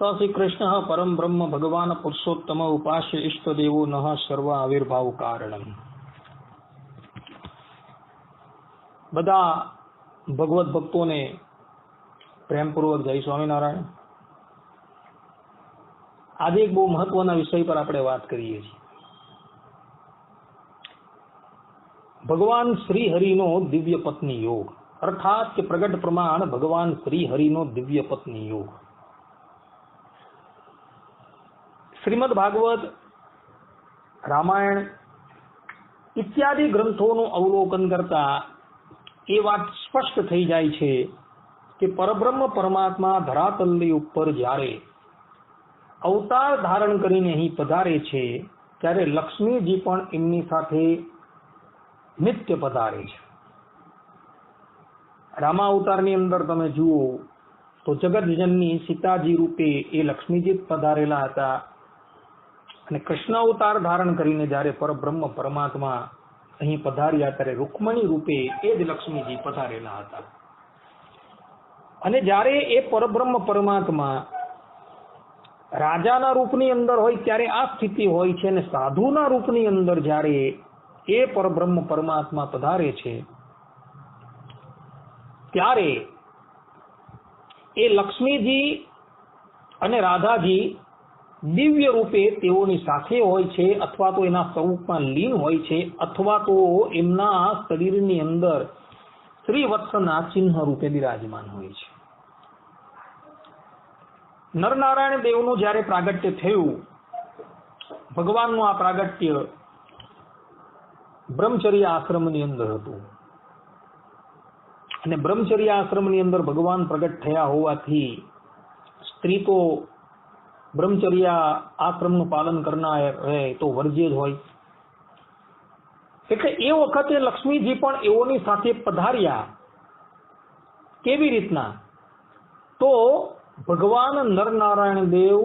स श्री कृष्ण परम ब्रह्म भगवान पुरुषोत्तम उपास्य इष्ट देवो नः सर्व आविर्भाव कारणम। बधा भगवत भक्तों ने प्रेमपूर्वक जय स्वामीनारायण। आज एक बहु महत्वना विषय पर આપણે વાત કરીએ છીએ। ભગવાન શ્રી હરિનો દિવ્ય પત્ની યોગ, અર્થાત કે પ્રગટ પ્રમાણ ભગવાન શ્રી હરિનો દિવ્ય પત્ની યોગ। શ્રીમદ ભાગવત, રામાયણ ઇત્યાદि ગ્રંથોનું અવલોકન કરતા એ વાત સ્પષ્ટ થઈ જાય છે કે પરબ્રહ્મ પરમાત્મા ધરાતલની ઉપર જ્યારે અવતાર ધારણ કરીને અહીં પધારે છે ત્યારે લક્ષ્મીજી પણ એમની સાથે નિત્ય પધારે છે। રામા અવતારની અંદર તમે જુઓ તો જગતજનની સીતાજી રૂપે એ લક્ષ્મીજી પધારેલા હતા અને કૃષ્ણ અવતાર ધારણ કરીને જ્યારે પરબ્રહ્મ પરમાત્મા અહીં પધાર્યા ત્યારે રૂકમણી રૂપે એ જ લક્ષ્મીજી પધારેલા હતા। અને જ્યારે એ પરબ્રહ્મ પરમાત્મા રાજાના રૂપની અંદર હોય ત્યારે આ સ્થિતિ હોય છે અને સાધુના રૂપની અંદર જ્યારે એ પરબ્રહ્મ પરમાત્મા પધારે છે ત્યારે એ લક્ષ્મીજી અને રાધાજી દિવ્ય રૂપે તેઓની સાથે હોય છે, અથવા તો એના સ્વરૂપમાં લીન હોય છે, અથવા તો એમના શરીરની અંદર શ્રીવત્સના ચિહ્ન રૂપે બિરાજમાન હોય છે। નરનારાયણ દેવનું જ્યારે પ્રાગટ્ય થયું, ભગવાનનું આ પ્રાગટ્ય બ્રહ્મચર્ય આશ્રમની અંદર હતું અને બ્રહ્મચર્ય આશ્રમની અંદર ભગવાન પ્રગટ થયા હોવાથી સ્ત્રી તો બ્રહ્મચર્ય આશ્રમનું પાલન કરનાર રહે તો વર્જ્ય જ હોય, એટલે એ વખતે લક્ષ્મીજી પણ એઓની સાથે પધાર્યા। કેવી રીતના? તો ભગવાન નરનારાયણ દેવ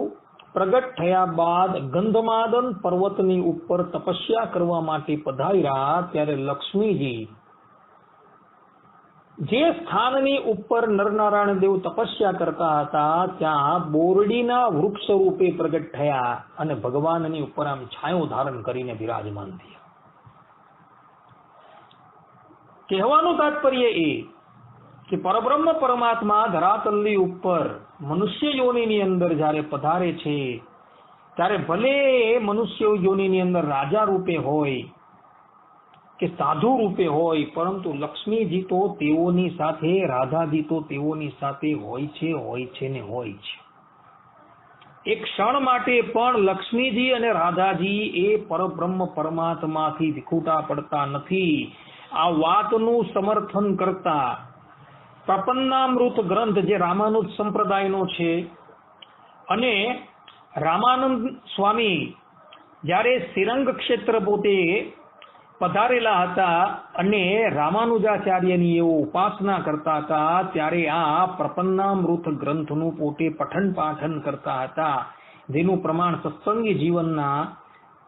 પ્રગટ થયા બાદ ગંધમાદન પર્વતની ઉપર તપસ્યા કરવા માટે પધાર્યા ત્યારે લક્ષ્મીજી જે સ્થાનની ઉપર નરનારાયણ દેવ તપસ્યા કરતા હતા ત્યાં બોરડીના વૃક્ષ રૂપે પ્રગટ થયા અને ભગવાનની ઉપર આમ છાયો ધારણ કરીને બિરાજમાન થયા। કહેવાનું તાત્પર્ય એ કે પરબ્રહ્મ પરમાત્મા ધરાતલની ઉપર મનુષ્ય યોનિની અંદર જ્યારે પધારે છે ત્યારે ભલે મનુષ્ય યોનિની અંદર રાજા રૂપે હોય કે સાધુ રૂપે હોય, પરંતુ લક્ષ્મીજી તો તેઓની સાથે, રાધાજી તો તેઓની સાથે હોય છે ને હોય છે। એક ક્ષણ માટે પણ લક્ષ્મીજી અને રાધાજી એ પરબ્રહ્મ પરમાત્માથી વિખૂટા પડતા નથી। આ વાતનું સમર્થન કરતા પ્રપન્નામૃત ગ્રંથ જે રામાનુજ સંપ્રદાયનો છે અને રામાનંદ સ્વામી જ્યારે શ્રીરંગ ક્ષેત્ર પોતે પધારેલા હતા અને રામાનુજાચાર્યની એવો ઉપાસના કરતા હતા ત્યારે આ પ્રપન્નામૃત ગ્રંથનું પોતે પઠન પાઠન કરતા હતા, જેનું પ્રમાણ સત્સંગી જીવનના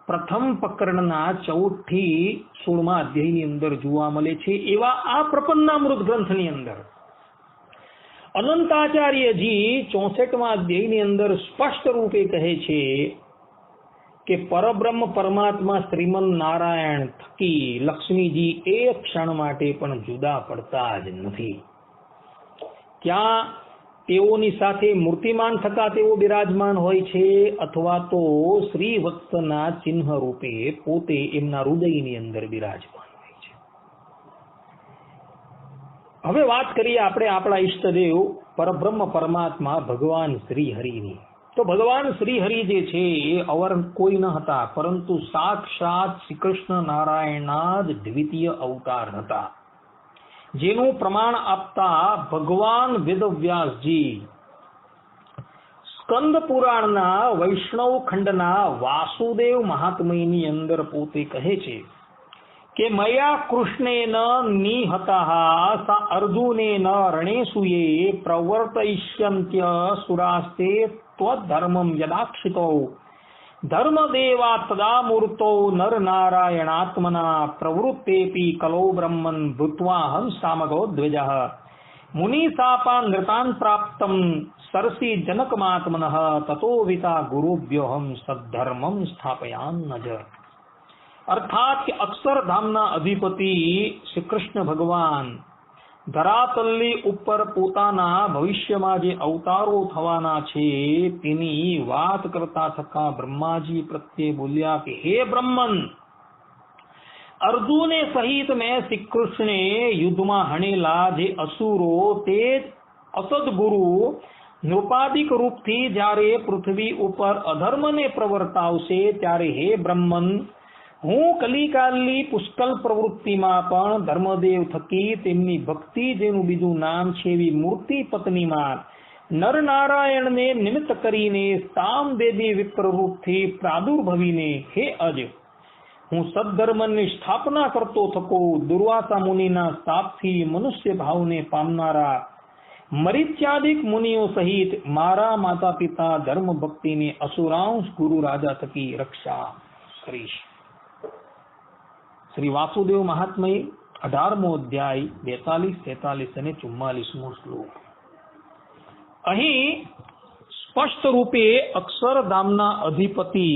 પ્રથમ પ્રકરણના 14 થી 16મા અધ્યાયની અંદર જોવા મળે છે। એવા આ પ્રપન્નામૃત ગ્રંથની અંદર અનંતાચાર્યજી 64મા અધ્યાયની અંદર સ્પષ્ટ રૂપે કહે છે કે પરબ્રહ્મ પરમાત્મા શ્રીમન નારાયણ થકી લક્ષ્મીજી એક ક્ષણ માટે પણ જુદા પડતા જ નથી। ક્યાં તેઓની સાથે મૂર્તિમાન થતા તેઓ બિરાજમાન હોય છે અથવા તો શ્રીવત્સના ચિહ્ન રૂપે પોતે એમના હૃદયની અંદર બિરાજમાન હોય છે। હવે વાત કરીએ આપણે આપણા ઈષ્ટદેવ પરબ્રહ્મ પરમાત્મા ભગવાન શ્રી હરિની। તો ભગવાન શ્રી હરિ જે છે એ અવર કોઈ ન હતા, પરંતુ સાક્ષાત શ્રી કૃષ્ણ નારાયણના જ દ્વિતીય અવતાર હતા, જેનું પ્રમાણ આપતા ભગવાન વેદવ્યાસજી સ્કંદ પુરાણના વૈષ્ણવ ખંડના વાસુદેવ મહાત્મ્યની અંદર પોતે કહે છે કે મયા કૃષ્ણેન નિહતઃ સા અર્જુનેન રણેસુયે પ્રવર્તયિષ્યન્ત્ય સુરાસ્તે ત્વદ્ધર્મં યદાક્ષિતો ધર્મદેવા તદા મૂર્તો નરનારાયણાત્મના પ્રવૃત્તેપી કલો બ્રહ્મન ભૂત્વા હંસામગો દ્વિજઃ मुनिशापा नृतान् प्राप्तम सरसी जनकमात्मनः ततो विता गुरुभ्योहम सद्धर्मम स्थापयान्नज। अर्थात कि अक्षर धामना अधिपति श्री कृष्ण भगवान ધરાતલની ઉપર પોતાના ભવિષ્યમાં જે અવતારો થવાના છે તેની વાત કરતા થકા બ્રહ્માજી પ્રત્યે બોલ્યા કે હે બ્રહ્મન, અર્જુને સહિત મેં શ્રી કૃષ્ણે યુદ્ધમાં હણેલા જે અસુરો તે અસદગુરુ નૃપાદિક રૂપથી જ્યારે પૃથ્વી ઉપર અધર્મને પ્રવર્તાવશે ત્યારે હે બ્રહ્મન, હું કલિકાલની પુષ્કળ પ્રવૃત્તિમાં પણ ધર્મદેવ થકી તેમની ભક્તિ જેનું બીજું નામ છે એવી મૂર્તિ પત્નીમાં નરનારાયણને નિમિત્ત કરીને સામદેવી વિપ્ર રૂપથી પ્રાદુર્ભવીને હે અજ, હું સદ્ધર્મની સ્થાપના કરતો થકો દુર્વાસા મુનિના શાપથી મનુષ્ય ભાવને પામનારા મરીચ્યાદિક મુનિઓ સહિત મારા માતા પિતા ધર્મ ભક્તિને અસુરાંશ ગુરુ રાજા થકી રક્ષા કરીશ. શ્રી વાસુદેવ મહાત્મય 18મો અધ્યાય 42, 43 અને 44મો શ્લોક. અહીં સ્પષ્ટ રૂપે અક્ષરધામના અધિપતિ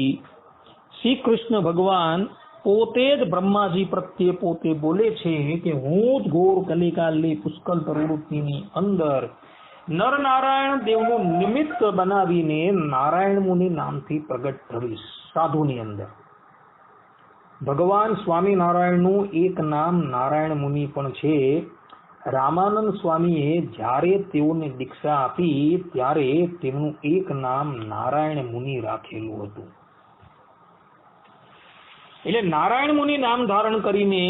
શ્રી કૃષ્ણ ભગવાન પોતે જ બ્રહ્માજી પ્રત્યે પોતે બોલે છે કે હું જ ઘોર કલિકાલની પુષ્કળ પ્રવૃત્તિની અંદર નરનારાયણ દેવનું નિમિત્ત બનાવીને નારાયણ મુનિ નામથી પ્રગટ થવીશ સાધુની અંદર. ભગવાન સ્વામિનારાયણનું એક નામ નારાયણ મુનિ પણ છે. રામાનંદ સ્વામીએ જ્યારે તેઓને દીક્ષા આપી ત્યારે તેમનું એક નામ નારાયણ મુનિ રાખેલું હતું. એટલે નારાયણ મુનિ નામ ધારણ કરીને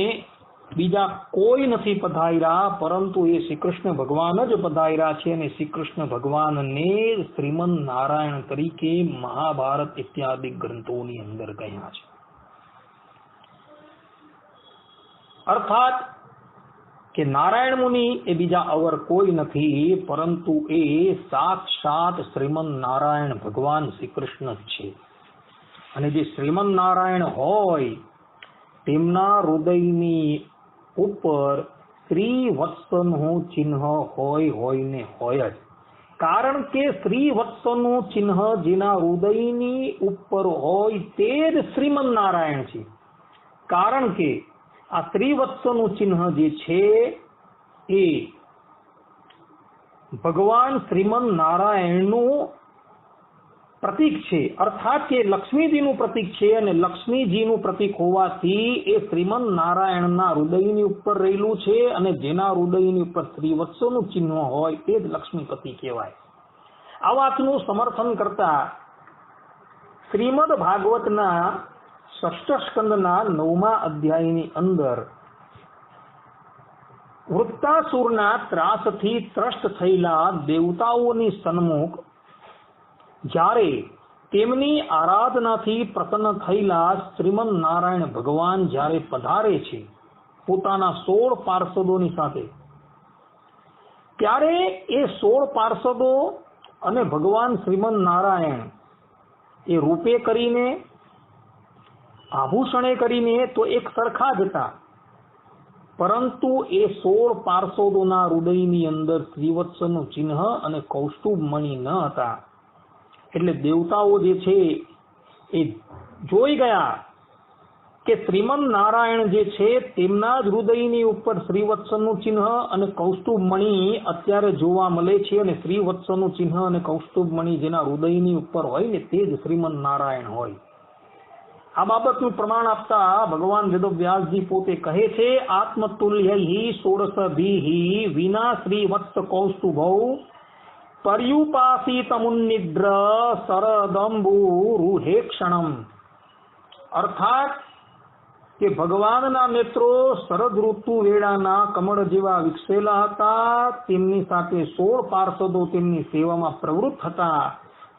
બીજા કોઈ નથી પધાર્યા, પરંતુ એ શ્રી કૃષ્ણ ભગવાન જ પધાર્યા છે અને શ્રી કૃષ્ણ ભગવાનને શ્રીમન નારાયણ તરીકે મહાભારત ઇત્યાદિ ગ્રંથોની અંદર કહ્યા છે. અર્થાત કે નારાયણ મુનિ એ બીજા અવર કોઈ નથી, પરંતુ એ સાક્ષાત શ્રીમન નારાયણ ભગવાન શ્રી કૃષ્ણ જ છે. અને જે શ્રીમન નારાયણ હોય તેમના હૃદયની ઉપર શ્રીવત્સનું ચિહ્ન હોય ને હોય જ. કારણ કે શ્રીવત્સનું ચિહ્ન જેના હૃદયની ઉપર હોય તે જ શ્રીમન નારાયણ છે. કારણ કે આ શ્રીવત્સનું ચિહ્ન જે છે એ ભગવાન શ્રીમન નારાયણનું પ્રતીક છે. અર્થાત કે લક્ષ્મીજીનું પ્રતીક છે અને લક્ષ્મીજીનું પ્રતીક હોવાથી એ શ્રીમન નારાયણના હૃદયની ઉપર રહેલું છે અને જેના હૃદયની ઉપર શ્રીવત્સનું ચિહ્ન હોય તે જ લક્ષ્મીપતિ કહેવાય. આ વાતનું સમર્થન કરતા શ્રીમદ ભાગવતના ષષ્ઠ સ્કંદના 9મા અધ્યાયની અંદર વૃત્તાસુરના ત્રાસથી ત્રસ્ત થયેલા દેવતાઓની સન્મુખ જ્યારે તેમની આરાધનાથી પ્રસન્ન થયેલા શ્રીમન નારાયણ ભગવાન જ્યારે પધારે છે પોતાના 16 પાર્ષદોની સાથે, ત્યારે એ 16 પાર્ષદો અને ભગવાન શ્રીમન નારાયણ એ રૂપે કરીને આભૂષણે કરીને તો એક સરખા જ હતા, પરંતુ એ 16 પાર્ષદોના હૃદયની અંદર શ્રીવત્સનું ચિહ્ન અને કૌસ્તુભ મણિ ન હતા. એટલે દેવતાઓ જે છે એ જોઈ ગયા કે શ્રીમન નારાયણ જે છે તેમના જ હૃદયની ઉપર શ્રીવત્સનું ચિહ્ન અને કૌસ્તુભ મણિ અત્યારે જોવા મળે છે અને શ્રીવત્સનું ચિહ્ન અને કૌસ્તુભ મણિ જેના હૃદયની ઉપર હોય ને તે જ શ્રીમન નારાયણ હોય. આ બાબતનું પ્રમાણ આપતા ભગવાન વેદવ્યાસજી પોતે કહે છે આત્મતુલ્ય ષોડશભિઃ વિના શ્રીવત્સ કૌસ્તુભૌ પર્યુપાસિતમુન્નિદ્ર શરદંબુરુહેક્ષણમ. અર્થાત કે ભગવાનના નેત્રો શરદ ઋતુ વેળાના કમળ જેવા વિકસેલા હતા, તેમની સાથે 16 પાર્ષદો તેમની સેવામાં પ્રવૃત્ત હતા.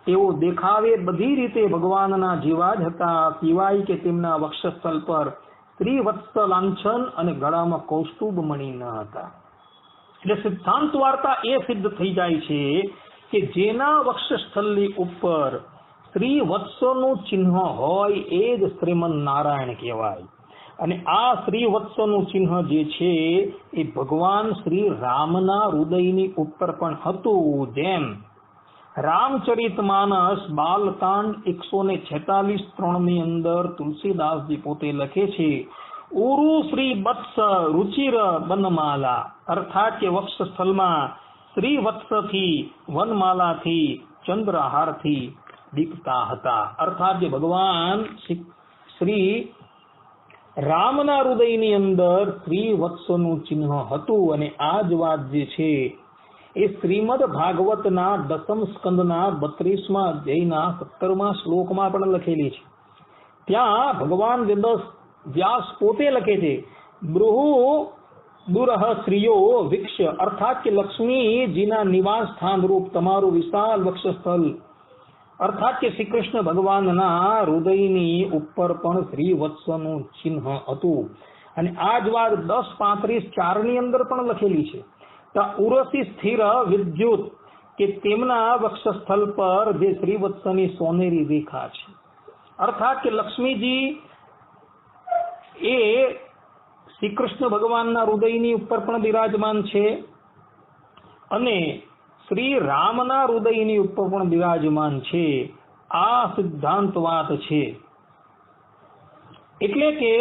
તેઓ દેખાવે બધી રીતે ભગવાનના જેવા જ હતા, સિવાય કે તેમના વક્ષસ્થળ પર શ્રીવત્સ લાંછન અને ગળામાં કૌસ્તુભ મણિ ન હતા. એટલે સિદ્ધાંત વાર્તા એ સિદ્ધ થઈ જાય છે કે જેના વક્ષસ્થળની ઉપર શ્રીવત્સનું ચિહ્ન હોય એ જ શ્રીમન નારાયણ કહેવાય. અને આ શ્રીવત્સનું ચિહ્ન જે છે એ ભગવાન શ્રી રામના હૃદયની ઉપર પણ હતું. જેમ રામચરિતમાનસ બાલકાંડ 146:3 ની અંદર તુલસીદાસજી પોતે લખે છે, ઉરુ શ્રી વત્સ રુચિર વનમાલા, અર્થાત કે વક્ષ સ્થળમાં શ્રી વત્સથી વનમાલાથી ચંદ્રહારથી દીપતા હતા. અર્થાત જે ભગવાન શ્રી રામના હૃદયની અંદર શ્રીવત્સનું ચિહ્ન હતું. અને આ જ વાત જે છે એ શ્રીમદ ભાગવતના 10મ સ્કંદના 32મા અધ્યાયના 17મા શ્લોકમાં પણ લખેલી છે. ત્યાં ભગવાન વ્યાસ પોતે લખે છે, બૃહુ દુરહ શ્રીયો વિક્ષ, અર્થાત કે લક્ષ્મીજીના નિવાસ સ્થાન રૂપ તમારું વિશાળ વક્ષસ્થળ, અર્થાત કે શ્રી કૃષ્ણ ભગવાનના હૃદયની ઉપર પણ શ્રીવત્સનું ચિહ્ન હતું. અને આ જ વાત 10:35:4 ની અંદર પણ લખેલી છે. ઉરસી સ્થિર વિદ્યુત, કે તેમના વક્ષસ્થળ પર જે શ્રીવત્સની સોનેરી રેખા છે, અર્થાત કે લક્ષ્મીજી એ શ્રી કૃષ્ણ ભગવાનના હૃદયની ઉપર પણ બિરાજમાન છે અને શ્રી રામના હૃદયની ઉપર પણ બિરાજમાન છે. આ સિદ્ધાંત વાત છે. એટલે કે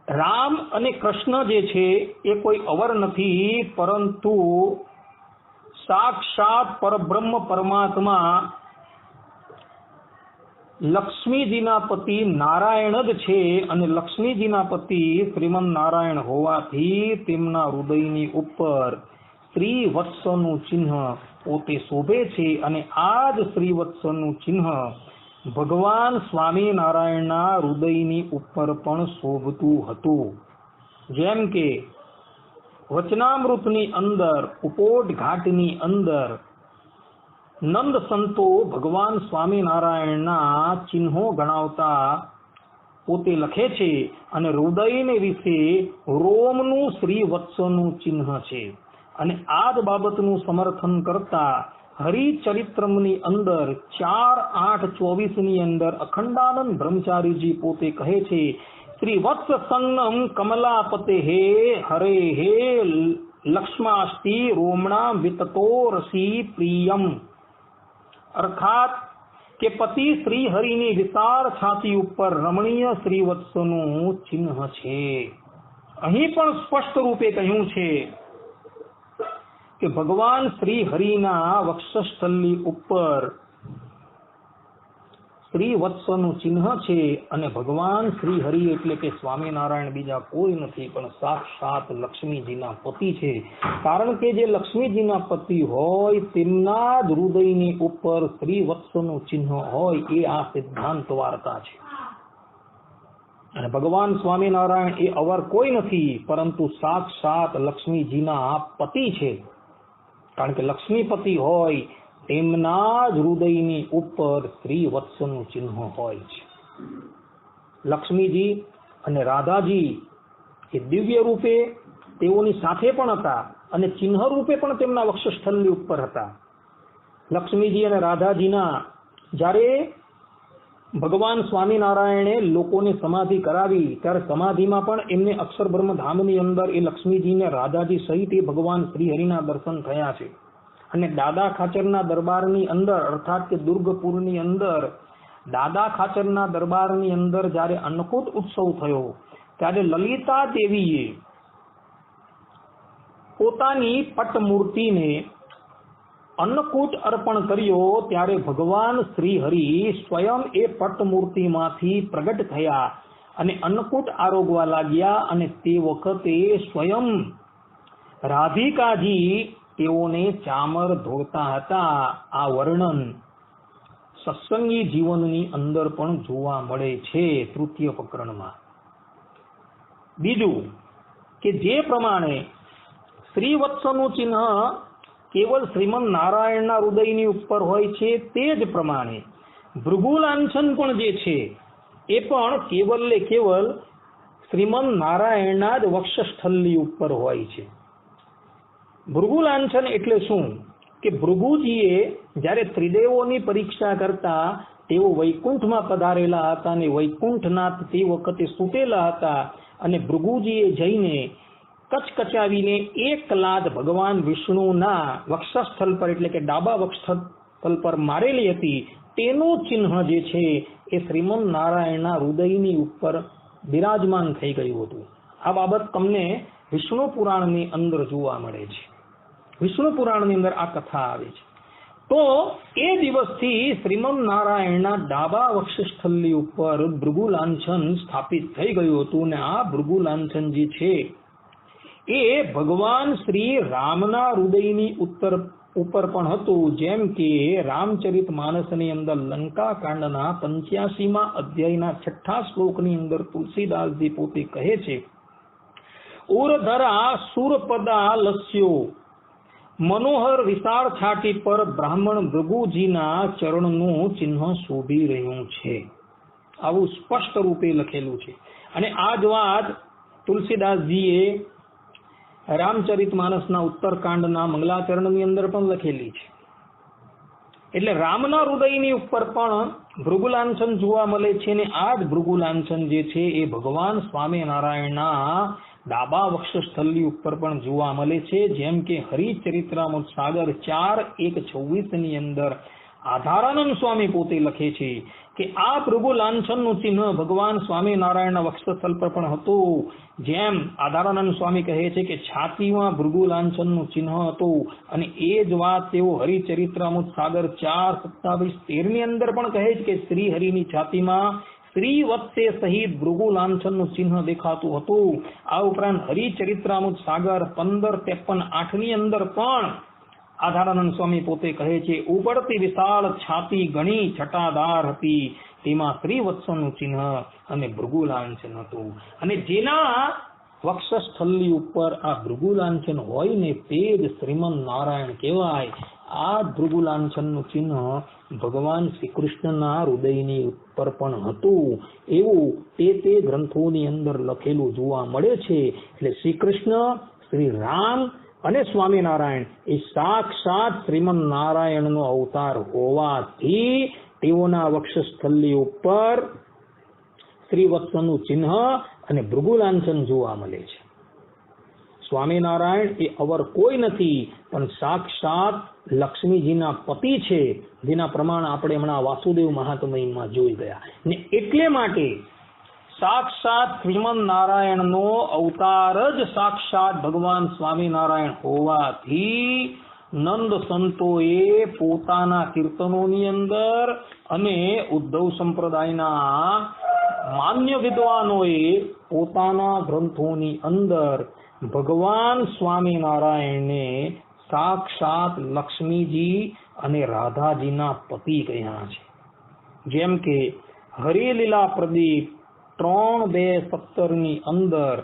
રામ અને કૃષ્ણ જે છે એ કોઈ અવર નથી, પરંતુ સાક્ષાત પરબ્રહ્મ પરમાત્મા લક્ષ્મીજીના પતિ નારાયણ જ છે. અને લક્ષ્મીજીના પતિ શ્રીમન નારાયણ હોવાથી તેમના હૃદયની ઉપર શ્રીવત્સનું ચિહ્ન પોતે શોભે છે. અને આ જ શ્રીવત્સનું ચિહ્ન ભગવાન સ્વામિનારાયણના હૃદયની ઉપર પણ શોભતું હતું. જેમ કે વચનામૃતની અંદર ઉપોટ ઘાટની અંદર નંદ સંતો ભગવાન સ્વામિનારાયણના ચિહ્નો ગણાવતા પોતે લખે છે. અને હૃદયને વિશે રોમનું શ્રીવત્સનું ચિહ્ન છે. અને આ જ બાબતનું સમર્થન કરતા હરિચરિત્રમની અંદર 4:8:24 ની અંદર અખંડાનંદ બ્રહ્મચારીજી પોતે કહે છે, શ્રી વત્સ સંગમ કમલાપતે હે હરે હે લક્ષ્માસ્તિ રોમણા વિતતો રસી પ્રિયમ, અર્થાત કે પતિ શ્રી હરિની વિશાળ છાતી ઉપર રમણીય શ્રીવત્સનું ચિહ્ન છે. અહીં પણ સ્પષ્ટ રૂપે કહ્યું છે કે ભગવાન શ્રી હરિના વક્ષસ્થળની ઉપર શ્રીવત્સનું ચિહ્ન છે. અને ભગવાન શ્રી હરિ એટલે કે સ્વામિનારાયણ બીજા કોઈ નથી, પણ સાક્ષાત લક્ષ્મીજીના પતિ છે. કારણ કે જે લક્ષ્મીજીના પતિ હોય તેમના જ હૃદયની ઉપર શ્રીવત્સનું ચિહ્ન હોય એ આ સિદ્ધાંત વાર્તા છે. અને ભગવાન સ્વામિનારાયણ એ અવર કોઈ નથી, પરંતુ સાક્ષાત લક્ષ્મીજીના પતિ છે. કારણ કે લક્ષ્મીપતિ હોય તેમના જ હૃદયની ઉપર શ્રીવત્સનું ચિહ્ન હોય છે. લક્ષ્મીજી અને રાધાજી એ દિવ્ય રૂપે તેઓની સાથે પણ હતા અને ચિહ્ન રૂપે પણ તેમના વક્ષસ્થળની ઉપર હતા. લક્ષ્મીજી અને રાધાજીના જ્યારે ભગવાન સ્વામિનારાયણે લોકોને સમાધિ કરાવી ત્યારે સમાધિમાં પણ એમને અક્ષર બ્રહ્મ ધામની અંદર એ લક્ષ્મીજીને રાધાજી સહિત એ ભગવાન શ્રી હરિના દર્શન થયા છે. અને દાદા ખાચરના દરબારની અંદર અર્થાત કે દુર્ગપુરની અંદર દાદા ખાચરના દરબારની અંદર જ્યારે અન્નકૂટ ઉત્સવ થયો ત્યારે લલિતા દેવીએ પોતાની પટમૂર્તિને અન્નકૂટ અર્પણ કર્યો ત્યારે ભગવાન શ્રી હરિ સ્વયં એ પટમૂર્તિમાંથી પ્રગટ થયા અને અન્નકૂટ આરોગવા લાગ્યા. અને તે વખતે સ્વયં રાધિકાજી તેઓને ચામર ધોતા હતા. આ વર્ણન સત્સંગી જીવનની અંદર પણ જોવા મળે છે તૃતીય પ્રકરણમાં. બીજું કે જે પ્રમાણે શ્રીવત્સનું ચિહ્ન કેવલ શ્રીમન નારાયણના હૃદયની ઉપર હોય છે તે જ પ્રમાણે ભૃગુલાંછન પણ જે છે એ પણ કેવલ શ્રીમન નારાયણના જ વક્ષસ્થળની ઉપર હોય છે. ભૃગુલાંછન એટલે શું? કે ભૃગુજીએ જ્યારે ત્રિદેવોની પરીક્ષા કરતા તેઓ વૈકુંઠમાં પધારેલા હતા અને વૈકુંઠનાથ તે વખતે સૂતેલા હતા અને ભૃગુજીએ જઈને કચકચાવીને એક લાત ભગવાન વિષ્ણુના વક્ષસ્થળ પર એટલે કે ડાબા વક્ષસ્થળ પર મારેલી હતી, તેનું ચિહ્ન જે છે એ શ્રીમન નારાયણના હૃદયની ઉપર બિરાજમાન થઈ ગયું હતું. આ બાબત તમને વિષ્ણુ પુરાણની અંદર જોવા મળે છે. વિષ્ણુ પુરાણની અંદર આ કથા આવે છે. તો એ દિવસથી શ્રીમન નારાયણના ડાબા વક્ષસ્થળની ઉપર ભૃગુ લાંછન સ્થાપિત થઈ ગયું હતું. અને આ ભૃગુ લાંછન જે છે એ ભગવાન શ્રી રામના હૃદયની ઉપર પણ હતું. જેમ કે રામચરિત માનસની અંદર લંકા કાંડના 85મા અધ્યાયના 6થા શ્લોકની અંદર તુલસીદાસજી પોતે કહે છે, ઉરધરા સુરપદા લસ્યો મનોહર વિશાળ છાટી પર બ્રાહ્મણ ભૃગુજીના ચરણનું ચિહ્ન શોભી રહ્યું છે. આવું સ્પષ્ટ રૂપે લખેલું છે. અને આ જ વાત તુલસીદાસજીએ રામચરિત માનસના ઉત્તરકાંડના મંગલાચરણની અંદર પણ લખેલી છે. એટલે રામના હૃદયની ઉપર પણ ભૃગુલાંછન જોવા મળે છે. અને આ જ ભૃગુલાંછન જે છે એ ભગવાન સ્વામિનારાયણના ડાબા વક્ષસ્થળની ઉપર પણ જોવા મળે છે. જેમ કે હરિચરિત્રામૃત સાગર 4.1.26 ની અંદર આધારાનંદ સ્વામી પોતે લખે છે કે આ ભૃગુ લાંછનનું ચિહ્ન ભગવાન સ્વામિનારાયણના વક્ષસ્થળ પર પણ હતું. જેમ આધારાનંદ સ્વામી કહે છે કે છાતીમાં ભૃગુ લાંછનનું ચિહ્ન હતું. અને એ જ વાત તેઓ હરિચરિત્રામૃત સાગર 4.27-13 ની અંદર પણ કહે છે કે શ્રી હરિની છાતીમાં શ્રી વત્સે સહિત ભૃગુ લાંછનનું ચિહ્ન દેખાતું હતું. આ ઉપરાંત હરિચરિત્રામૃત સાગર 15-53-8 ની અંદર પણ આધારાનંદ સ્વામી પોતે કહે છે, ઉબડતી વિશાળ છાતી ઘણી છટાદાર હતી, તેમાં શ્રીવત્સનું ચિહ્ન અને ભૃગુ લાંછન હતું. અને જેના વક્ષસ્થળની ઉપર આ ભૃગુ લાંછન હોય ને તે જ શ્રીમન નારાયણ કહેવાય. આ ભૃગુ લાંછનનું ચિહ્ન ભગવાન શ્રી કૃષ્ણના હૃદયની ઉપર પણ હતું. એવું તે ગ્રંથોની અંદર લખેલું જોવા મળે છે. એટલે શ્રી કૃષ્ણ, શ્રી રામ અને સ્વામિનારાયણ એ સાક્ષાત શ્રીમન નારાયણનો અવતાર હોવાથી તેઓના વક્ષસ્થળની ઉપર શ્રીવત્સનું ચિહ્ન અને ભૃગુ લાંછન જોવા મળે છે. સ્વામિનારાયણ એ અવર કોઈ નથી, પણ સાક્ષાત લક્ષ્મીજીના પતિ છે, જેના પ્રમાણ આપણે હમણાં વાસુદેવ મહાત્મયમાં જોઈ ગયા. ને એટલે માટે સાક્ષાત શ્રીમન નારાયણનો અવતાર જ સાક્ષાત ભગવાન સ્વામિનારાયણ હોવાથી નંદ સંતોએ પોતાના કીર્તનોની અંદર અને ઉદ્ધવ સંપ્રદાયના માન્ય વિદ્વાનોએ પોતાના ગ્રંથોની અંદર ભગવાન સ્વામિનારાયણને સાક્ષાત લક્ષ્મીજી અને રાધાજીના પતિ કહ્યા છે. જેમ કે હરિલીલા પ્રદીપ 3:2-17 ની અંદર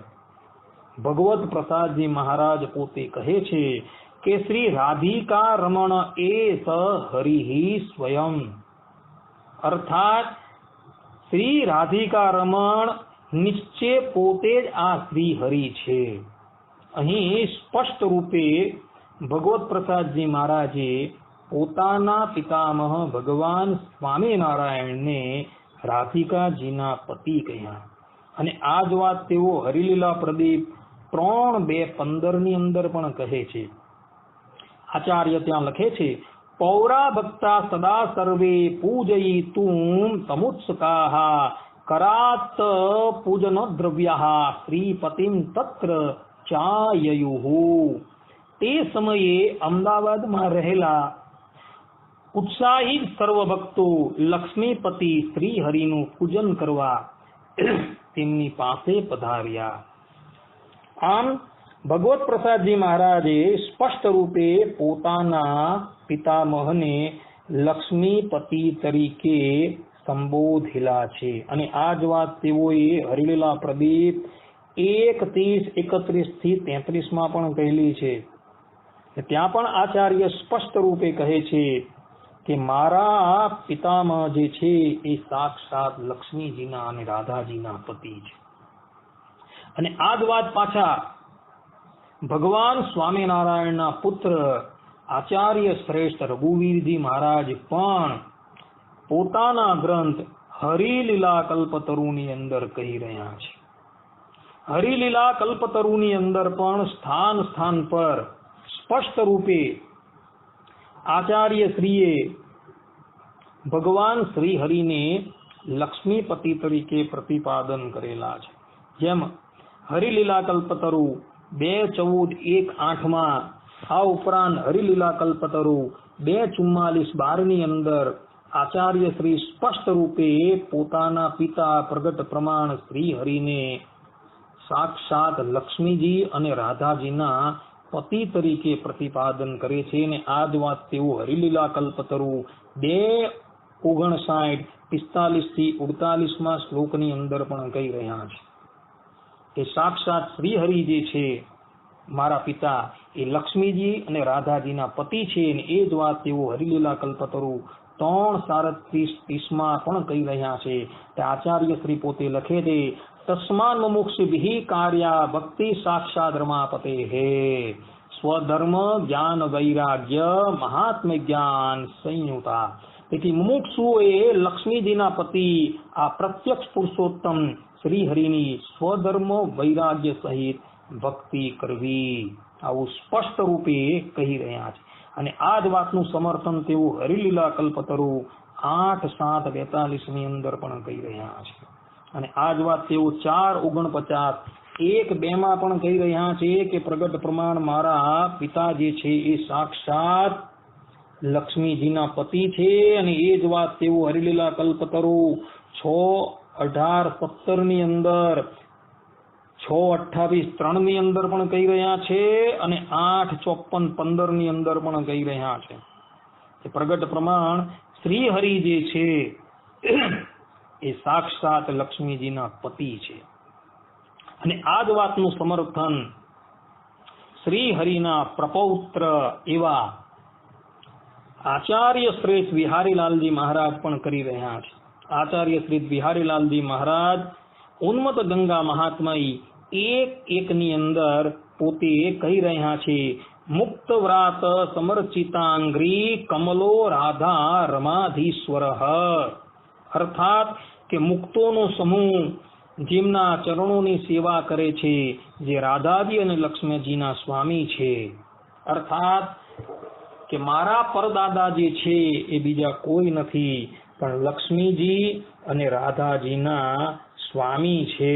ભગવત પ્રસાદજી મહારાજ પોતે કહે છે કે શ્રી રાધિકા રમણ એ સ હરિ સ્વયં, અર્થાત શ્રી રાધિકા રમણ નિશ્ચય પોતે જ આ શ્રી હરિ છે. અહીં સ્પષ્ટ રૂપે ભગવત પ્રસાદજી મહારાજે પોતાના પિતામહ ભગવાન સ્વામિનારાયણને રાધિકાજીના પતિ કહ્યા. અને આ જ વાત તેઓ હરિલીલા પ્રદીપ 3:2-15 ની અંદર પણ કહે છે. આચાર્ય ત્યાં લખે છે, પૌરા ભક્તા સદા સર્વે પૂજયિતુમ તમુત્સુકાઃ કરાત પૂજન દ્રવ્યાઃ શ્રીપતિમ તત્ર ચાયયુઃ. તે સમયે અમદાવાદમાં રહેલા ઉત્સાહિત સર્વ ભક્તો લક્ષ્મીપતિ શ્રી હરિનું પૂજન કરવા તેમની પાસે પધાર્યા. આમ ભગવત પ્રસાદજી મહારાજે સ્પષ્ટ રૂપે પોતાના પિતામહને લક્ષ્મીપતિ તરીકે સંબોધેલા છે. અને આ જ વાત તેઓએ હરિલીલા પ્રદીપ 1:30-31-33 પણ કહેલી છે. ત્યાં પણ આચાર્ય સ્પષ્ટ રૂપે કહે છે કે મારા પિતામહ જે છે એ સાક્ષાત લક્ષ્મીજીના અને રાધાજીના પતિ છે. અને આ જ વાત પાછા ભગવાન સ્વામિનારાયણના પુત્ર આચાર્ય શ્રેષ્ઠ રઘુવીરજી મહારાજ પણ પોતાના ગ્રંથ હરિલીલા કલ્પતરુની અંદર કહી રહ્યા છે. હરિલીલા કલ્પતરુની અંદર પણ સ્થાન સ્થાન પર સ્પષ્ટ રૂપે આચાર્ય શ્રીએ ભગવાન શ્રી હરિને લક્ષ્મીપતિ તરીકે પ્રતિપાદન કરેલા છે. જેમ હરિલીલા કલ્પતરુ 2:14-1:8 માં, આ ઉપરાંત હરિલીલા કલ્પતરુ 2:44-12 ની અંદર આચાર્ય શ્રી સ્પષ્ટ રૂપે પોતાના પિતા પ્રગટ પ્રમાણ શ્રી હરિને સાક્ષાત લક્ષ્મીજી અને રાધાજીના પતિ તરીકે પ્રતિપાદન કરે છે. અને આ જ વાત તેઓ હરિલીલા કલ્પતરુ 2:59-45-48 શ્લોકની અંદર પણ કહી રહ્યા છે કે સાક્ષાત શ્રી હરિ જે છે મારા પિતા એ લક્ષ્મીજી અને રાધાજીના પતિ છે. અને એ જ વાત તેઓ હરિલીલા કલ્પતરુ 3:37-30 પણ કહી રહ્યા છે કે આચાર્ય શ્રી પોતે લખે છે, તસ્માન મુમુક્ષુભિ કાર્યા ભક્તિ સાક્ષાત રમાપતે હે સ્વધર્મ જ્ઞાન વૈરાગ્ય મહાત્મ્ય જ્ઞાન સંયુતા. તેથી મુમુક્ષુઓએ લક્ષ્મીજીના પતિ આ પ્રત્યક્ષ પુરુષોત્તમ શ્રી હરિની સ્વધર્મ વૈરાગ્ય સહિત ભક્તિ કરવી, આવું સ્પષ્ટ રૂપે કહી રહ્યા છે. અને આ જ વાતનું સમર્થન તેઓ હરિલીલા કલ્પતરુ 8:7-42 ની અંદર પણ કહી રહ્યા છે. અને આ જ વાત તેઓ 4:49-1:2 માં પણ કહી રહ્યા છે કે પ્રગટ પ્રમાણ મારા પિતા જે છે એ સાક્ષાત લક્ષ્મીજીના પતિ છે. અને એ જ વાત તેઓ હરિલીલા કલ્પતરુ 6:18-17 ની અંદર, 6:28-3 ની અંદર પણ કહી રહ્યા છે અને 8:54-15 ની અંદર પણ કહી રહ્યા છે કે પ્રગટ પ્રમાણ શ્રી હરિ જે છે એ સાક્ષાત લક્ષ્મીજીના પતિ છે. અને આ જ વાતનું સમર્થન શ્રી હરિના પ્રપૌત્ર એવા આચાર્ય શ્રેષ્ઠ બિહારીલાલજી મહારાજ પણ કરી રહ્યા છે. આચાર્ય શ્રી બિહારીલાલજી મહારાજ ઉન્મત્ત ગંગા મહાત્મય 1:1 ની અંદર પોતે કહી રહ્યા છે, મુક્ત વ્રાત સમર્ચિતાંગ્રી કમલો રાધા રમાધીશ્વર. અર્થાત કે મુક્તોનો સમૂહ જેમના ચરણોની સેવા કરે છે, જે રાધાજી અને લક્ષ્મીજીના સ્વામી છે. અર્થાત કે મારા પરદાદા જે છે એ બીજા કોઈ નથી પણ લક્ષ્મીજી અને રાધાજીના સ્વામી છે,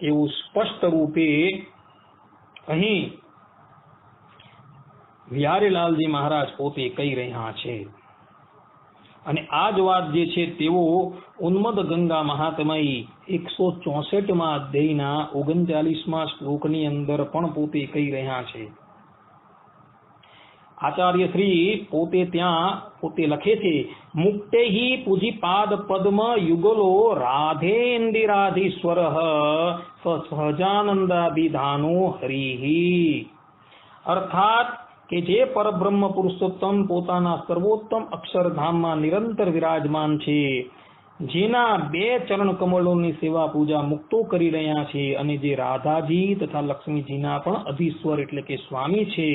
એવું સ્પષ્ટ રૂપે અહીં બિહારીલાલજી મહારાજ પોતે કહી રહ્યા છે. અને આ જ વાત જે છે તેઓ ઉન્મત્ત ગંગા મહાત્મય 164 અધ્યાયના 39 શ્લોકની અંદર પણ પોતે કહી રહ્યા છે. આચાર્ય શ્રી પોતે ત્યાં પોતે લખે છે, મુક્તેહિ પૂજીપાદ પદ્મ યુગલો રાધેન્દિરાધીશ્વર સહજાનંદાભિધાનો હરિહિ. અર્થાત કે જે પરબ્રહ્મ પુરુષોત્તમ પોતાના સર્વોત્તમ અક્ષરધામમાં નિરંતર વિરાજમાન છે, જેના 2 ચરણ કમળોની સેવા પૂજા મુક્તો કરી રહ્યા છે, અને જે રાધાજી તથા લક્ષ્મીજીના પણ અધીશ્વર એટલે કે સ્વામી છે,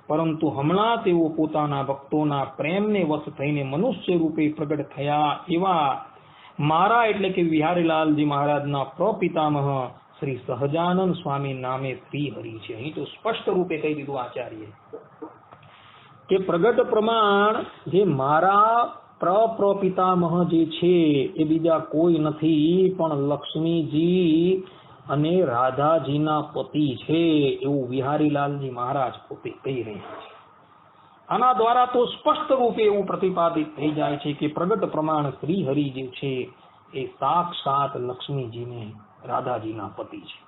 પરંતુ હમણાં તેઓ પોતાના ભક્તોના પ્રેમને વશ થઈને મનુષ્ય રૂપે પ્રગટ થયા એવા મારા એટલે કે બિહારીલાલજી મહારાજના પ્રપિતામહ શ્રી સહજાનંદ સ્વામી નામે શ્રી હરિ છે. અહીં તો સ્પષ્ટ રૂપે કહી દીધું આચાર્ય કે પ્રગટ પ્રમાણ જે મારા પ્રપિતામહ જે છે એ બીજા કોઈ નથી પણ લક્ષ્મીજી અને રાધાજીના પતિ છે, એવું બિહારીલાલજી મહારાજ પોતે કહી રહ્યા છે. આના દ્વારા તો સ્પષ્ટ રૂપે એવું પ્રતિપાદિત થઈ જાય છે કે પ્રગટ પ્રમાણ શ્રી હરિ જે છે એ સાક્ષાત લક્ષ્મીજીને રાધાજીના પતિ છે.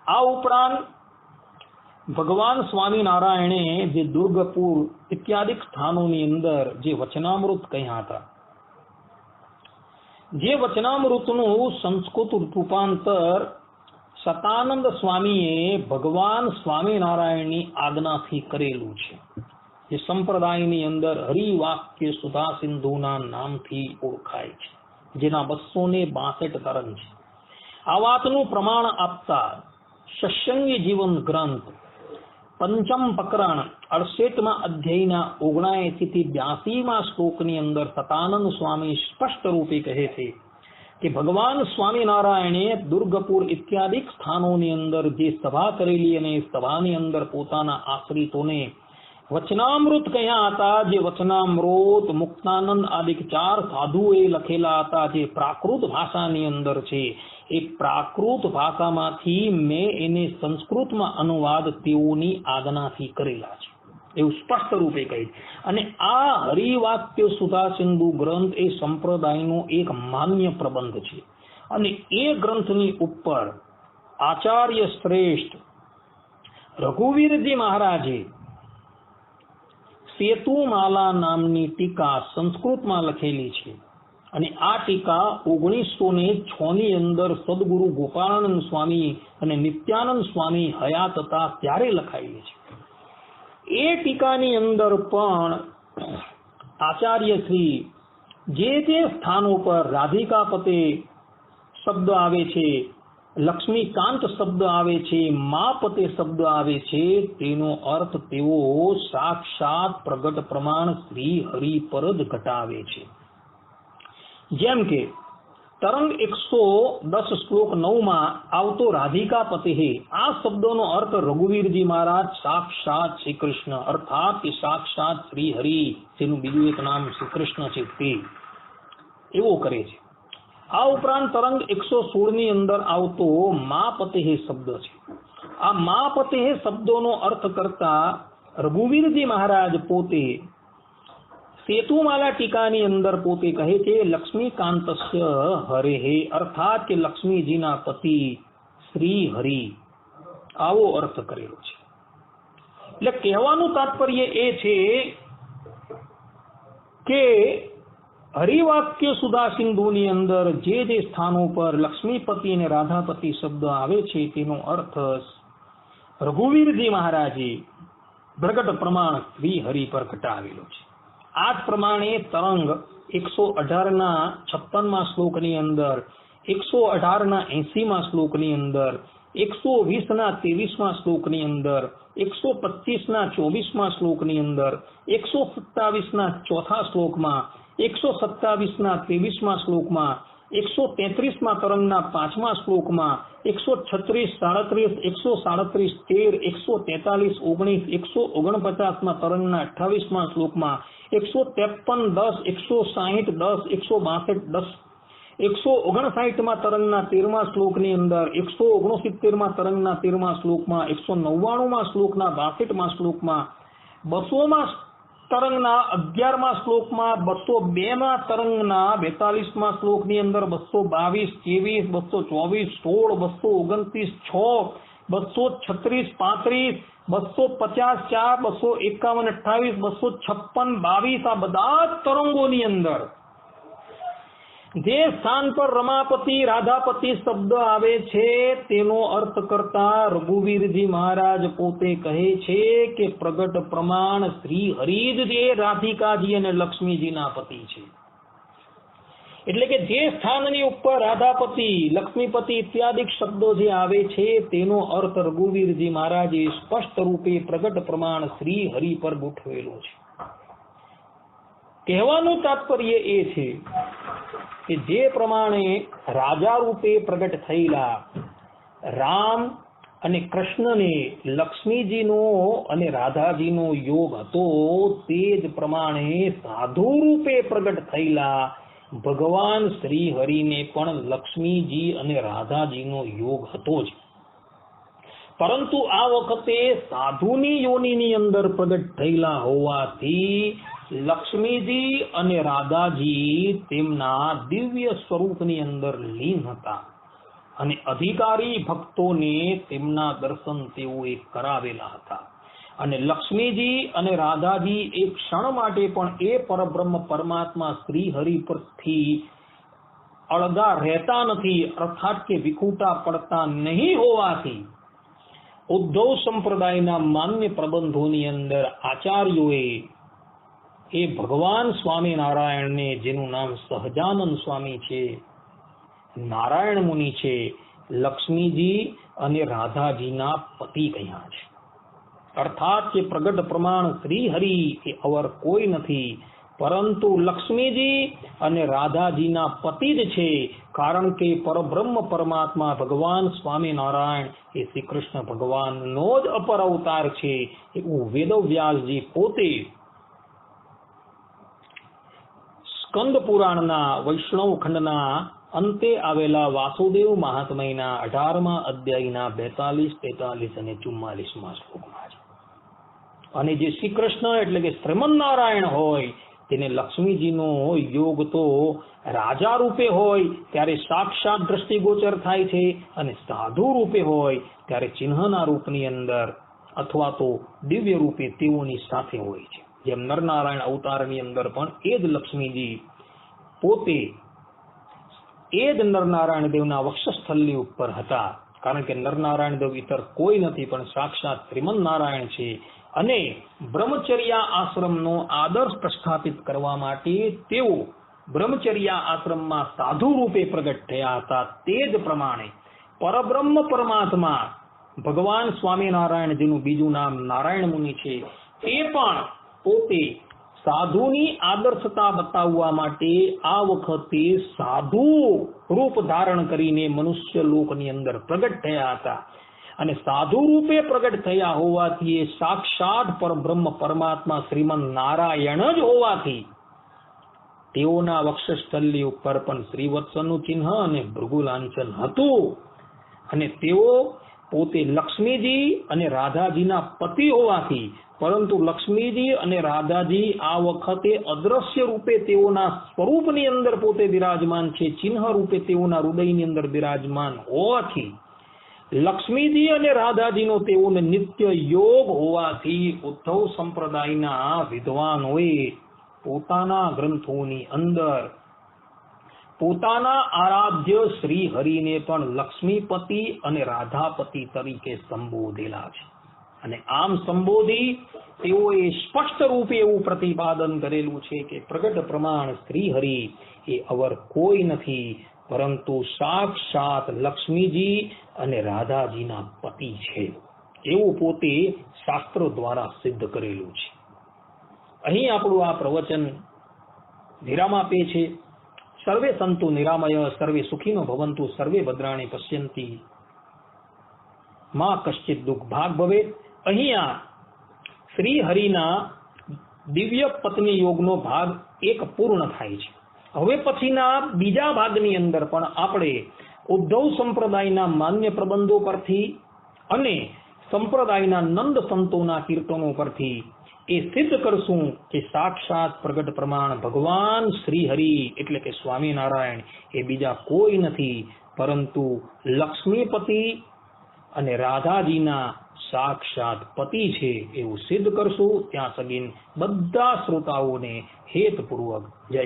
આ ઉપરાંત ભગવાન સ્વામિનારાયણે જે દુર્ગપુર ઇત્યાદિ સ્થાનોની અંદર જે વચનામૃત કહ્યા હતા, જે વચનામૃતનું સંસ્કૃત રૂપાંતર સતાનંદ સ્વામીએ ભગવાન સ્વામિનારાયણની આજ્ઞાથી કરેલું છે, જે સંપ્રદાયની અંદર હરિવાક્ય સુધા સિંધુના નામથી ઓળખાય છે, જેના 262 તરંગ છે. આ વાતનું પ્રમાણ આપતા સત્સંગી જીવન ગ્રંથ પંચમ પ્રકરણ 68મા અધ્યાયના 79 થી 82મા શ્લોકની અંદર સતાનંદ સ્વામી સ્પષ્ટ રૂપે કહે છે કે ભગવાન સ્વામિનારાયણે દુર્ગપુર ઇત્યાદિ સ્થાનોની અંદર જે સભા કરેલી અને સભાની અંદર પોતાના આશ્રિતોને વચનામૃત કહ્યા હતા, જે વચનામૃત મુક્તાનંદ આદિ 4 સાધુએ લખેલા હતા, જે પ્રાકૃત ભાષાની અંદર છે, એ પ્રાકૃત ભાષામાંથી મેં એને સંસ્કૃતમાં અનુવાદ તેઓની આજ્ઞાથી કરેલા છે એવું સ્પષ્ટ રૂપે કહે છે. અને આ હરિવાક્ય સુધા સિંધુ ગ્રંથ એ સંપ્રદાયનો એક માન્ય પ્રબંધ છે. અને એ ગ્રંથની ઉપર આચાર્ય શ્રેષ્ઠ રઘુવીરજી મહારાજે સેતુમાલા નામની ટીકા સંસ્કૃતમાં લખેલી છે. અને આ ટીકા 1906 ની અંદર સદગુરુ ગોપાળાનંદ સ્વામી અને નિત્યાનંદ સ્વામી હયાત હતા ત્યારે લખાયેલી છે. એ ટીકાની અંદર પણ આચાર્ય શ્રી જે સ્થાનો પર રાધિકાપતે શબ્દ આવે છે, લક્ષ્મીકાંત શબ્દ આવે છે, માપતે શબ્દ આવે છે, તેનો અર્થ તેઓ સાક્ષાત પ્રગટ પ્રમાણ શ્રી હરિ પર જ ઘટાવે છે. જેમ કે તરંગ 110 શ્લોક 9 માં આવતો રાધિકાપતે, આ શબ્દોનો અર્થ રઘુવીરજી મહારાજ સાક્ષાત શ્રી કૃષ્ણ અર્થાત કે સાક્ષાત શ્રી હરિ, જેનું બીજું એક નામ શ્રી કૃષ્ણ છે, તે એવો કરે છે. આ ઉપરાંત તરંગ 116 ની અંદર આવતો માપતે શબ્દ છે. આ માપતે શબ્દોનો અર્થ કરતા રઘુવીરજી મહારાજ પોતે સેતુમાલા ટીકાની અંદર પોતે કહે છે લક્ષ્મીકાંતસ્ય હરેહે, અર્થાત કે લક્ષ્મીજીના પતિ શ્રી હરિ, આવો અર્થ કરેલો છે. એટલે કહેવાનું તાત્પર્ય એ છે કે હરિવાક્ય સુધા સિંધુની અંદર જે સ્થાનો પર લક્ષ્મીપતિ અને રાધાપતિ શબ્દ આવે છે તેનો અર્થ રઘુવીરજી મહારાજે પ્રગટ પ્રમાણ શ્રી હરિ પર ઘટાવેલો છે. આ જ પ્રમાણે તરંગ 118 ના 56મા શ્લોકની અંદર, 118 ના 80મા શ્લોકની અંદર, 120 ના 23મા શ્લોકની અંદર, 125 ના 24મા શ્લોકની અંદર, 127 ના 4થા શ્લોકમાં, 127 ના 23મા શ્લોકમાં, 133મા તરંગના 5મા શ્લોકમાં, 136, 37, 137, 13, 143, 19, 149મા તરંગના 28મા શ્લોકમાં, 153, 10, 160, 10, 162, 10, 159મા તરંગના 13મા શ્લોકની અંદર, 169મા તરંગના 13મા શ્લોકમાં, 199મા શ્લોકના 62મા શ્લોકમાં, 200મા તરંગના 11મા શ્લોકમાં, 202મા તરંગના 42મા શ્લોકની અંદર, 222, 23, 224, 16, 229, 6, 236, 35, 4, 251, 28, 256, 22 આ બધા તરંગોની અંદર જે સ્થાન પર રમાપતિ રાધાપતિ શબ્દ આવે છે તેનો અર્થ કરતા રઘુવીરજી મહારાજ પોતે કહે છે કે પ્રગટ પ્રમાણ શ્રી હરિ જ જે રાધિકાજી અને લક્ષ્મીજીના પતિ છે. એટલે કે જે સ્થાનની ઉપર રાધાપતિ, લક્ષ્મીપતિ ઇત્યાદિ શબ્દો જે આવે છે તેનો અર્થ રઘુવીરજી મહારાજે સ્પષ્ટ રૂપે પ્રગટ પ્રમાણ શ્રી હરિ પર ગોઠવેલો છે. કહેવાનું તાત્પર્ય એ છે કે જે પ્રમાણે રાજા રૂપે પ્રગટ થયેલા રામ અને કૃષ્ણને લક્ષ્મીજીનો અને રાધાજીનો યોગ હતો, તે જ પ્રમાણે સાધુ રૂપે પ્રગટ થયેલા ભગવાન શ્રી હરિને પણ લક્ષ્મીજી અને રાધાજીનો યોગ હતો જ. પરંતુ આ વખતે સાધુની યોનિની અંદર પ્રગટ થયેલા હોવાથી લક્ષ્મીજી અને રાધાજી તેમના દિવ્ય સ્વરૂપની અંદર લીન હતા અને અધિકારી ભક્તોને તેમના દર્શન તેઓએ કરાવેલા હતા. અને લક્ષ્મીજી અને રાધાજી એક ક્ષણ માટે પણ એ પરબ્રહ્મ પરમાત્મા શ્રી હરિ પરથી અળગા રહેતા નથી, અર્થાત કે વિખૂટા પડતા નહીં હોવાથી ઉદ્ધવ સંપ્રદાયના માન્ય પ્રબંધોની અંદર આચાર્યોએ એ ભગવાન સ્વામિનારાયણને, જેનું નામ સહજાનંદ સ્વામી છે, નારાયણ મુનિ છે, લક્ષ્મીજી અને રાધાજીના પતિ કહ્યા છે. અર્થાત કે પ્રગટ પ્રમાણ શ્રી હરિ એ અવર કોઈ નથી, પરંતુ લક્ષ્મીજી અને રાધાજીના પતિ જ છે. કારણ કે પરબ્રહ્મ પરમાત્મા ભગવાન સ્વામિનારાયણ એ શ્રી કૃષ્ણ ભગવાનનો જ અપર અવતાર છે, એવું વેદવ્યાસજી પોતે સ્કંદ પુરાણના વૈષ્ણવ ખંડના અંતે આવેલા વાસુદેવ મહાત્મ્યના 18મા અધ્યાયના 42, 43 અને 44મા શ્લોકમાં છે. અને જે શ્રી કૃષ્ણ એટલે કે શ્રીમન નારાયણ હોય તેને લક્ષ્મીજીનો યોગ તો રાજા રૂપે હોય ત્યારે સાક્ષાત દ્રષ્ટિગોચર થાય છે, અને સાધુ રૂપે હોય ત્યારે ચિહ્નના રૂપની અંદર અથવા તો દિવ્ય રૂપે તેઓની સાથે હોય છે. જેમ નરનારાયણ અવતારની અંદર પણ એ જ લક્ષ્મીજી પોતે એ જ નરનારાયણ દેવના વક્ષસ્થળની ઉપર હતા. કારણ કે નરનારાયણ દેવ ઇતર કોઈ નથી પણ સાક્ષાત શ્રીમન નારાયણ છે. અને બ્રહ્મચર્યા આશ્રમનો આદર્શ પ્રસ્થાપિત કરવા માટે તેઓ બ્રહ્મચર્યા આશ્રમમાં સાધુ રૂપે પ્રગટ થયા હતા. તે જ પ્રમાણે પરબ્રહ્મ પરમાત્મા ભગવાન સ્વામિનારાયણ, જેનું બીજું નામ નારાયણ મુનિ છે, તે પણ પોતે સાધુની આદર્શતા બતાવવા માટે આ વખતે સાધુ રૂપ ધારણ કરીને મનુષ્ય લોકની અંદર પ્રગટ થયા હતા. અને સાધુ રૂપે પ્રગટ થયા હોવાથી એ સાક્ષાત પરબ્રહ્મ પરમાત્મા શ્રીમન નારાયણ જ હોવાથી તેઓના વક્ષસ્થળની ઉપર પણ શ્રીવત્સનું ચિહ્ન અને ભૃગુલાંછન હતું. અને તેઓ પોતે લક્ષ્મીજી અને રાધાજીના પતિ હોવાથી, પરંતુ લક્ષ્મીજી અને રાધાજી આ વખતે અદ્રશ્ય રૂપે તેઓના સ્વરૂપની અંદર પોતે બિરાજમાન છે, ચિહ્ન રૂપે તેઓના હૃદયની અંદર બિરાજમાન હોવાથી લક્ષ્મીજી અને રાધાજીનો તેઓને નિત્ય યોગ હોવાથી ઉદ્ધવ સંપ્રદાયના વિદ્વાનોએ પોતાના ગ્રંથોની અંદર પોતાના આરાધ્ય શ્રી હરિને પણ લક્ષ્મીપતિ અને રાધાપતિ તરીકે સંબોધેલા છે. અને આમ સંબોધી તેઓએ સ્પષ્ટ રૂપે એવું પ્રતિપાદન કરેલું છે કે પ્રગટ પ્રમાણ શ્રી હરિ એ અવર કોઈ નથી, પરંતુ સાક્ષાત લક્ષ્મીજી અને રાધાજીના પતિ છે, એવું પોતે શાસ્ત્રો દ્વારા સિદ્ધ કરેલું છે. અહીં આપણું આ પ્રવચન વિરામ આપે છે. સર્વે સંતુ નિરામય, સર્વે સુખીનો ભવંતુ, સર્વે ભદ્રાણી પશ્યંતી, માં કશ્ચિત દુઃખ ભાગ ભવેત. અહીંયા શ્રી હરિના દિવ્ય પત્ની યોગનો ભાગ 1 પૂર્ણ થાય છે. હવે પછીના બીજા ભાગની અંદર પણ આપણે ઉદ્ધવ સંપ્રદાયના માન્ય પ્રબંધો પરથી અને સંપ્રદાયના નંદ સંતોના કીર્તનો પરથી એ સિદ્ધ કરશું કે સાક્ષાત પ્રગટ પ્રમાણ ભગવાન શ્રી હરિ એટલે કે સ્વામિનારાયણ એ બીજા કોઈ નથી, પરંતુ લક્ષ્મીપતિ અને રાધાજીના સાક્ષાત પતિ છે, એવું સિદ્ધ કરશું. ત્યાં સુધી બધા શ્રોતાઓને હેતપૂર્વક જય